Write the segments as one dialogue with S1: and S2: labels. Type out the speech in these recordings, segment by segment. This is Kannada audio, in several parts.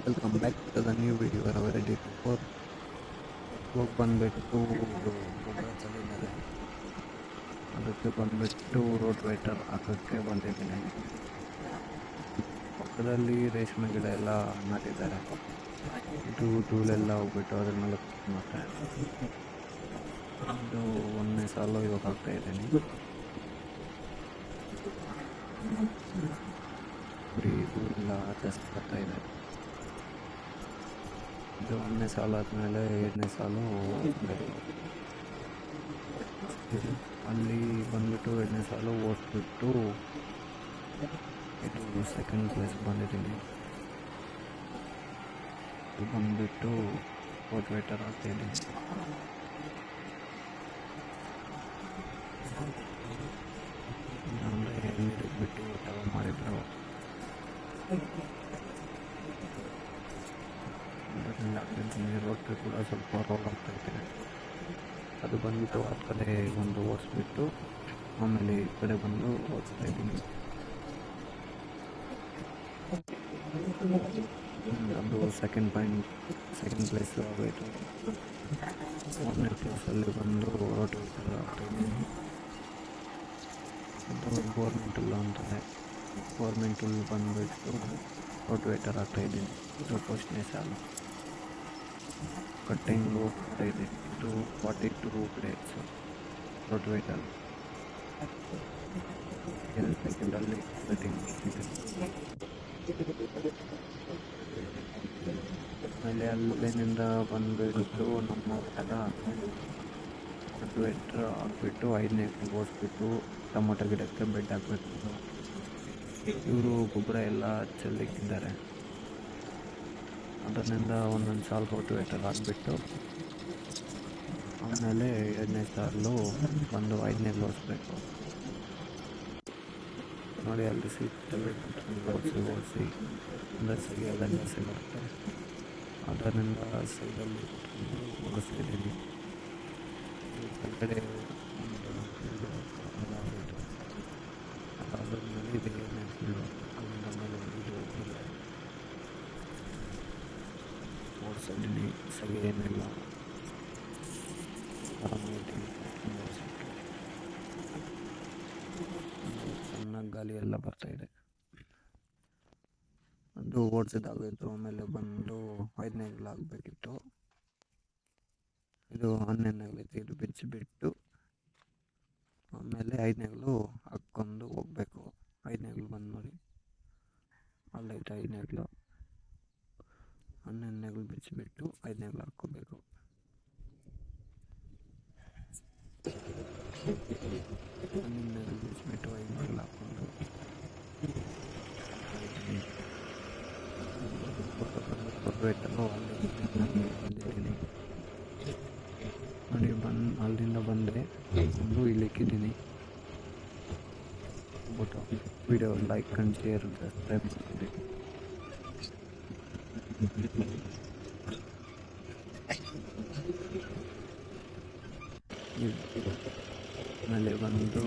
S1: Welcome back to the new video ready to four. ಇವಾಗ ಬಂದುಬಿಟ್ಟು ಇದು ಗೊಬ್ಬರ ಚಲಿದ್ದಾರೆ, ಅದಕ್ಕೆ ಬಂದುಬಿಟ್ಟು ರೋಡ್ ವೇಟರ್ ಹಾಕೋಕ್ಕೆ ಬಂದಿದ್ದೀನಿ. ಪಕ್ಕದಲ್ಲಿ ರೇಷ್ಮೆ ಗಿಡ ಎಲ್ಲ ನಾಟಿದ್ದಾರೆ. ಇದು ಧೂಳೆಲ್ಲ ಹೋಗ್ಬಿಟ್ಟು ಅದ್ರ ಮೇಲೆ ಮತ್ತೆ ಇದು ಒಂದನೇ ಸಾಲು ಇವಾಗ ಹಾಕ್ತಾ ಇದ್ದೀನಿ. ಧೂಳೆಲ್ಲ ಜಾಸ್ತಿ ಬರ್ತಾ ಇದೆ. ಇದು ಒಂದನೇ ಸಾಲು ಆದಮೇಲೆ ಎರಡನೇ ಸಾಲು ಅಲ್ಲಿ ಬಂದ್ಬಿಟ್ಟು ಎರಡನೇ ಸಾಲು ಓಡಿಸ್ಬಿಟ್ಟು ಇದು ಸೆಕೆಂಡ್ ಪ್ಲೇಸ್ ಬಂದಿದ್ದೀನಿ. ಇದು ಬಂದ್ಬಿಟ್ಟು ರೋಡ್ ವೇಟರ್ ಆಗ್ತಾಯಿದ್ದೀನಿ. ಅಂದರೆ ನೀರಿಗೆ ಬಿಟ್ಟು ಟವ ಮಾಡಿದ್ರು, ರೋಡ್ ಕೂಡ ಸ್ವಲ್ಪ ರೋಲ್ ಆಗ್ತಾಯಿದೆ. ಅದು ಬಂದ್ಬಿಟ್ಟು ಆ ಕಡೆ ಒಂದು ಓಡಿಸ್ಬಿಟ್ಟು ಆಮೇಲೆ ಈ ಕಡೆ ಬಂದು ಓಡಿಸ್ತಾ ಇದ್ದೀನಿ. ಅದು ಸೆಕೆಂಡ್ ಪ್ಲೇಸ್ ಆಗೋಯಿತು. ಒಂದನೇ ಪ್ಲೇಸಲ್ಲಿ ಬಂದು ರೋಡ್ ವೇಟರ್ ಆಗ್ತಾಯಿದ್ದೀನಿ. ಅದು ಗೋರ್ಮೆಂಟ್ ಹುಲ್ಲು ಅಂತಾರೆ. ಗೋರ್ಮೆಂಟ್ ಹುಲ್ಲು ಬಂದುಬಿಟ್ಟು ರೋಡ್ ವೇಟರ್ ಆಗ್ತಾಯಿದ್ದೀನಿ. ಇದು ಫಸ್ಟ್ನೇ ಸಾಲು ಕಟ್ಟಿಂಗ್ ಹೋಗ್ತಾ ಇದೆ. ಇದು 42 ಪ್ಲೇಟ್ಸ್ ರೋಡ್ ವೇಟರ್. 2 ಸೆಕೆಂಡಲ್ಲಿ ಕಟ್ಟಿಂಗ್ ಇದೆ. ಆಮೇಲೆ ಅಲ್ಲಿಂದ ಬಂದುಬಿಟ್ಟು ನಮ್ಮ ಥರ ರೋಡ್ ವೇಟರ್ ಹಾಕ್ಬಿಟ್ಟು 5ನೇ ಓಡಿಸ್ಬಿಟ್ಟು ಟೊಮೊಟೊ ಗಿಡಕ್ಕೆ ಬೆಡ್ ಹಾಕಬೇಕು. ಇವರು ಗೊಬ್ಬರ ಎಲ್ಲ ಚೆಲ್ಲಿಕ್ಕಿದ್ದಾರೆ. ಅದರಿಂದ ಒಂದೊಂದು ಸಾಲು ರೋಡ್ ವೇಟರ್ ಹಾಕ್ಬಿಟ್ಟು ಆಮೇಲೆ ಎರಡನೇ ಸಾಲು ಬಂದು 5ನೇ ಓಡಿಸ್ಬೇಕು. ನೋಡಿ ಅಲ್ಲಿ ಓಡಿಸಿ ಬಸ್ಸಿಗೆ ಅದೆಲ್ಲ ಸಿಗುತ್ತೆ. ಅದರಿಂದ ಸೈಡಲ್ಲಿ ಓಡಿಸ್ತಿದ್ದೀನಿ. ಕೆಳಗಡೆ ಅದಾದ್ಮೇಲೆ ಇದೆ ಎರಡನೇ ಫೀಲ್ಡು. ಅಲ್ಲಿಂದ ಮೇಲೆ ಓಡಿಸಿದ್ದೀನಿ. ಸರಿ ಏನಿಲ್ಲ, ಚೆನ್ನಾಗಿ ಗಾಳಿ ಎಲ್ಲ ಬರ್ತಾಯಿದೆ. ಅದು ಓಡಿಸಿದಾಗಿತ್ತು. ಆಮೇಲೆ ಬಂದು 5ನೇ ಆಗಬೇಕಿತ್ತು. ಇದು 11ನೇ ಇದು ಬಿಚ್ಚಿಬಿಟ್ಟು ಆಮೇಲೆ 5ನೇ ಹಾಕ್ಕೊಂಡು ಹೋಗ್ಬೇಕು. 5ನೇ ಬಂದು ನೋಡಿ ಅಲ್ಲೈತೆ 5ನೇ 11ನೇ ಬಿಚ್ಚಿಬಿಟ್ಟು 5ನೇ ಹಾಕ್ಕೋಬೇಕು. 11ನೇ ಬಿಚ್ಚಿಬಿಟ್ಟು 5ನೇ ಹಾಕ್ಕೊಂಡು ಬಂದಿದ್ದೀನಿ. ನೋಡಿ ಅಲ್ಲಿಂದ ಬಂದರೆ ಒಂದು ಇಲ್ಲಿಕ್ಕಿದ್ದೀನಿ. Video like and share subscribe ಮಾಡಿ. ಆಮೇಲೆ ಬಂದು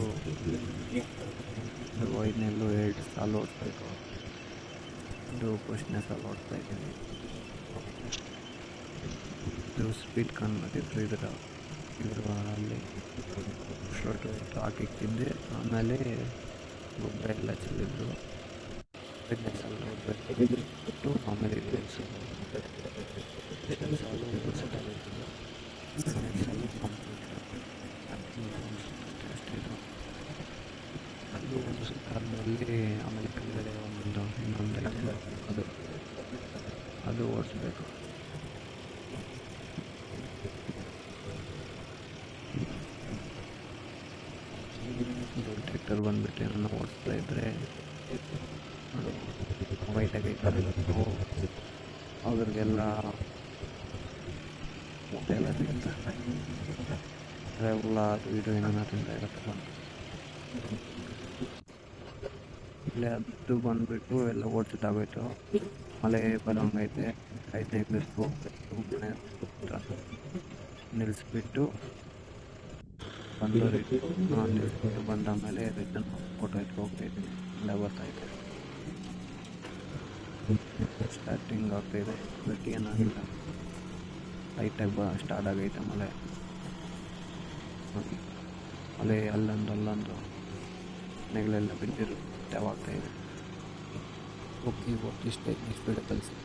S1: 5ನೇ 2 ಸಾಲು ಓಡಿಸ್ಬೇಕು. ಇದು ಫಸ್ಟ್ನೇ ಸಾಲು ಓಡಿಸ್ತಾ ಇದ್ದೀನಿ. ಇದು ಸ್ಪೀಡ್ ಕಂಡುಬಿಟ್ಟಿದ್ರು ಇದ್ರ ಅಲ್ಲಿ ಶರ್ಟ್ ಹಾಕಿಕ್ಕಿದ್ದೆ. ಆಮೇಲೆ ಗೊಬ್ಬರ ಎಲ್ಲ ಚೆಲ್ಲಿದ್ರು. 5ನೇ ಸಾಲು ಓಡಬೇಕು. ಆಮೇಲೆ 2 ಸಾಲು ಓಡಿಸೋದಾಗಿತ್ತು. 5ನೇ ಸಾಲು ಕಂಪ್ಲೀಟ್ ಅಷ್ಟೇ. ಅದು ಒಂದು ಸುತ್ತಾದ್ಮೇಲೆ ಆಮೇಲೆ ಕೆಳಗಡೆ ಇನ್ನೊಂದು ಅದು ಓಡಿಸ್ಬೇಕು. ಟ್ರ್ಯಾಕ್ಟರ್ ಬಂದುಬಿಟ್ಟು ನಾನು ಓಡಿಸ್ತಾ ಇದ್ದರೆ ವೈಟಾಗಿ ಅವ್ರಿಗೆಲ್ಲ ಊಟ ಎಲ್ಲ ಸಿಗುತ್ತೆ. ಎಲ್ಲ ಇದು ಏನೇನೋ ತಿಂತ ಇರುತ್ತಲ್ಲ. ಇಲ್ಲೇ ಅದು ಬಂದುಬಿಟ್ಟು ಎಲ್ಲ ಓಡಿಸಿದಾಗೋಯ್ತು. ಮಳೆ ಬರೋಂಗೈತೆ. 5ನೇ ಹೋಗ್ಬೇಕು. ಮನೆ ನಿಲ್ಲಿಸ್ಬಿಟ್ಟು ಬಂದವರಿಟ್ಟು ನಿಲ್ಲಿಸ್ಬಿಟ್ಟು ಬಂದ ಮೇಲೆ ರಿಟರ್ನ್ ಫೋಟೋ ಹೋಗ್ತಾಯಿದ್ದೀನಿ. ಮಳೆ ಬರ್ತಾಯಿದೆ. ಸ್ಟಾರ್ಟಿಂಗ್ ಆಗ್ತಾಯಿದೆ, ಬಟ್ ಏನಾಗಿಲ್ಲ. ಲೈಟಾಗಿ ಸ್ಟಾರ್ಟ್ ಆಗೈತೆ ಮಳೆ. ನೋಡಿ, ಮಳೆ ಅಲ್ಲೊಂದು ಮನೆಗಳೆಲ್ಲ ಬಿದ್ದಿರು ಆಗ್ತಾಯಿದೆ. ಓಕೆ, ಇಷ್ಟೇ. ನೆಕ್ಸ್ಟ್ ವೀಡಿಯೋ ಕಲಿಸಿ.